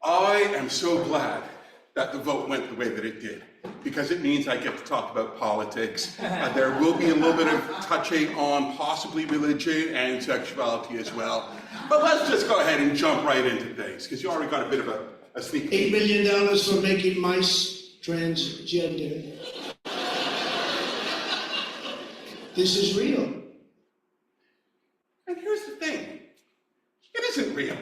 I am so glad that the vote went the way that it did, because it means I get to talk about politics. There will be a little bit of touching on possibly religion and sexuality as well. But let's just go ahead and jump right into things, because you already got a bit of a sneak peek. $8 million for making mice transgender. This is real. And here's the thing, it isn't real.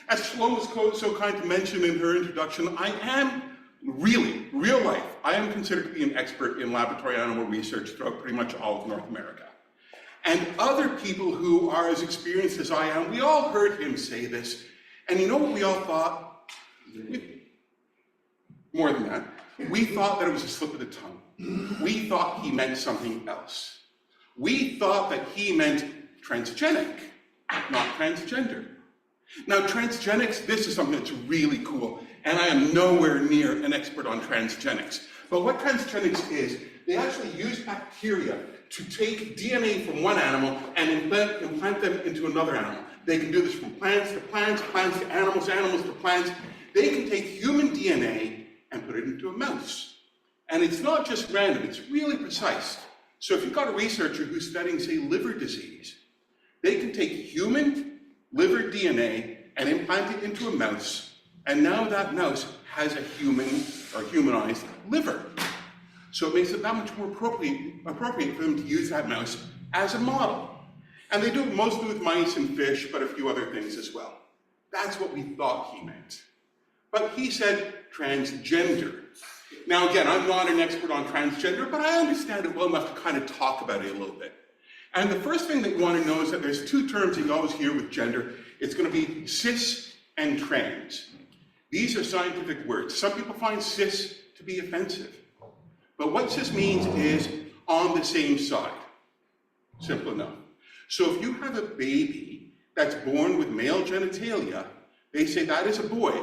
As Flo was so kind to mention in her introduction, I am really, real life, I am considered to be an expert in laboratory animal research throughout pretty much all of North America. And other people who are as experienced as I am, we all heard him say this, and you know what we all thought? More than that, we thought that it was a slip of the tongue. We thought he meant something else. We thought that he meant transgenic, not transgender. Now, transgenics, this is something that's really cool, and I am nowhere near an expert on transgenics. But what transgenics is, they actually use bacteria to take DNA from one animal and implant them into another animal. They can do this from plants to plants, plants to animals, animals to plants. They can take human DNA and put it into a mouse. And it's not just random, it's really precise. So if you've got a researcher who's studying, say, liver disease, they can take human liver DNA and implant it into a mouse, and now that mouse has a human or humanized liver. So it makes it that much more appropriate for them to use that mouse as a model. And they do it mostly with mice and fish, but a few other things as well. That's what we thought he meant. But he said transgender. Now again, I'm not an expert on transgender, but I understand it well enough to kind of talk about it a little bit. And the first thing that you want to know is that there's two terms that you always hear with gender. It's going to be cis and trans. These are scientific words. Some people find cis to be offensive. But what cis means is on the same side. Simple enough. So if you have a baby that's born with male genitalia, they say that is a boy.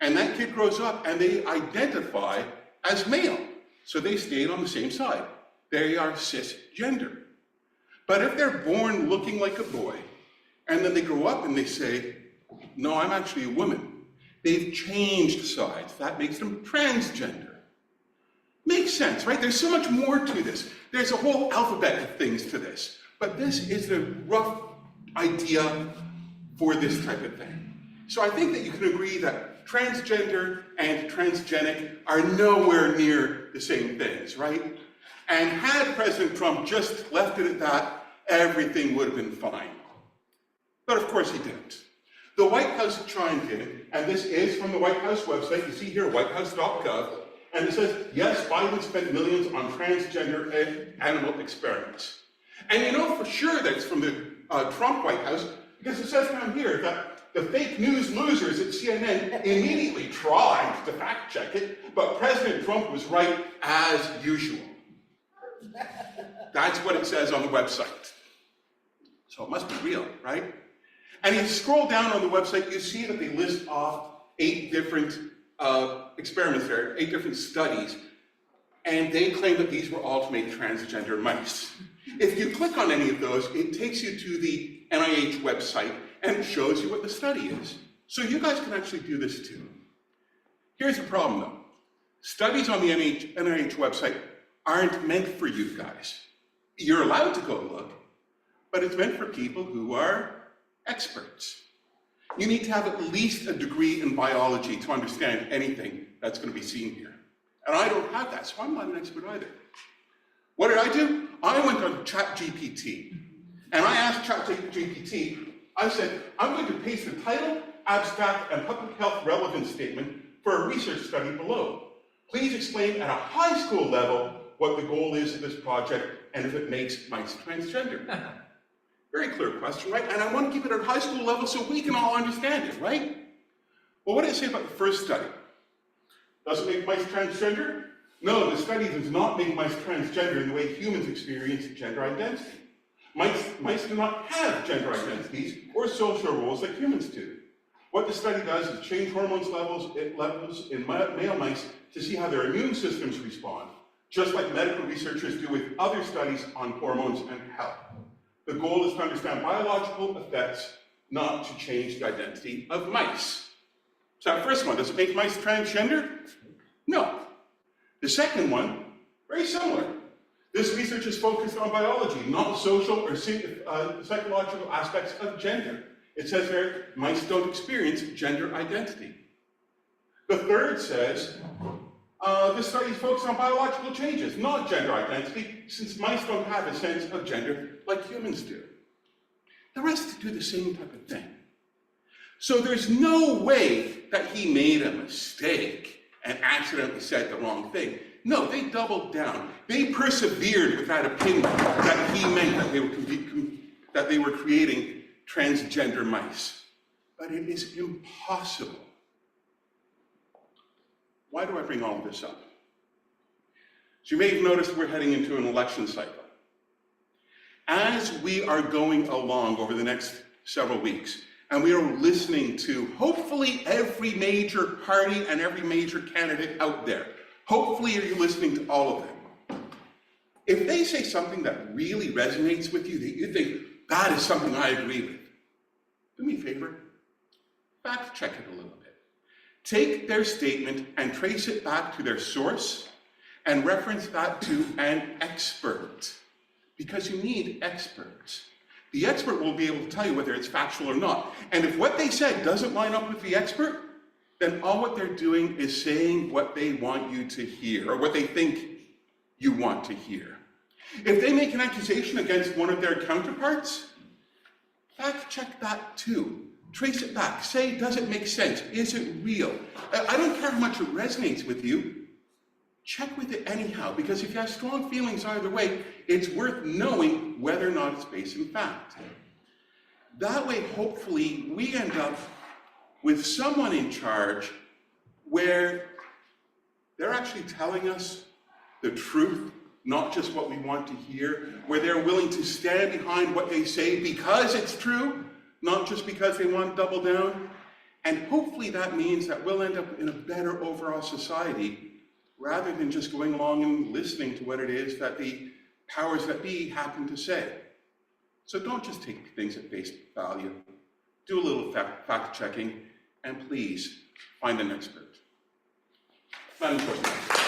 And that kid grows up and they identify as male. So they stayed on the same side. They are cisgender. But if they're born looking like a boy, and then they grow up and they say, no, I'm actually a woman, they've changed sides. That makes them transgender. Makes sense, right? There's so much more to this. There's a whole alphabet of things to this. But this is the rough idea for this type of thing. So I think that you can agree that transgender and transgenic are nowhere near the same things, right? And had President Trump just left it at that, everything would have been fine. But of course he didn't. The White House chimed in, and this is from the White House website. You see here, whitehouse.gov, and it says, yes, Biden spent millions on transgender animal experiments. And you know for sure that it's from the Trump White House, because it says down here that the fake news losers at CNN immediately tried to fact check it, but President Trump was right as usual. That's what it says on the website. So it must be real, right? And you scroll down on the website, you see that they list off 8 different experiments there, 8 different studies, and they claim that these were all to make transgender mice. If you click on any of those, it takes you to the NIH website, and it shows you what the study is. So you guys can actually do this too. Here's the problem though. Studies on the NIH website aren't meant for you guys. You're allowed to go look, but it's meant for people who are experts. You need to have at least a degree in biology to understand anything that's going to be seen here. And I don't have that, so I'm not an expert either. What did I do? I went on ChatGPT, and I asked ChatGPT, I said, I'm going to paste the title, abstract, and public health relevance statement for a research study below. Please explain at a high school level what the goal is of this project and if it makes mice transgender. Very clear question, right? And I want to keep it at high school level so we can all understand it, right? Well, what did it say about the first study? Does it make mice transgender? No, the study does not make mice transgender in the way humans experience gender identity. Mice do not have gender identities or social roles like humans do. What the study does is change hormones levels in male mice to see how their immune systems respond, just like medical researchers do with other studies on hormones and health. The goal is to understand biological effects, not to change the identity of mice. So that first one, does it make mice transgender? No. The second one, very similar. This research is focused on biology, not social or psychological aspects of gender. It says there, mice don't experience gender identity. The third says, this study is focused on biological changes, not gender identity, since mice don't have a sense of gender like humans do. The rest do the same type of thing. So there's no way that he made a mistake and accidentally said the wrong thing. No, they doubled down. They persevered with that opinion that he meant that they were creating transgender mice. But it is impossible. Why do I bring all of this up? So you may have noticed we're heading into an election cycle. As we are going along over the next several weeks, and we are listening to hopefully every major party and every major candidate out there. Hopefully you're listening to all of them. If they say something that really resonates with you, that you think, that is something I agree with, do me a favor, fact check it a little bit. Take their statement and trace it back to their source and reference that to an expert, because you need experts. The expert will be able to tell you whether it's factual or not. And if what they said doesn't line up with the expert, then all what they're doing is saying what they want you to hear, or what they think you want to hear. If they make an accusation against one of their counterparts, fact check that too. Trace it back. Say, does it make sense? Is it real? I don't care how much it resonates with you. Check with it anyhow, because if you have strong feelings either way, it's worth knowing whether or not it's based in fact. That way, hopefully, we end up with someone in charge where they're actually telling us the truth, not just what we want to hear, where they're willing to stand behind what they say because it's true, not just because they want to double down. And hopefully that means that we'll end up in a better overall society, rather than just going along and listening to what it is that the powers that be happen to say. So don't just take things at face value. Do a little fact checking, and please find an expert. Madam President.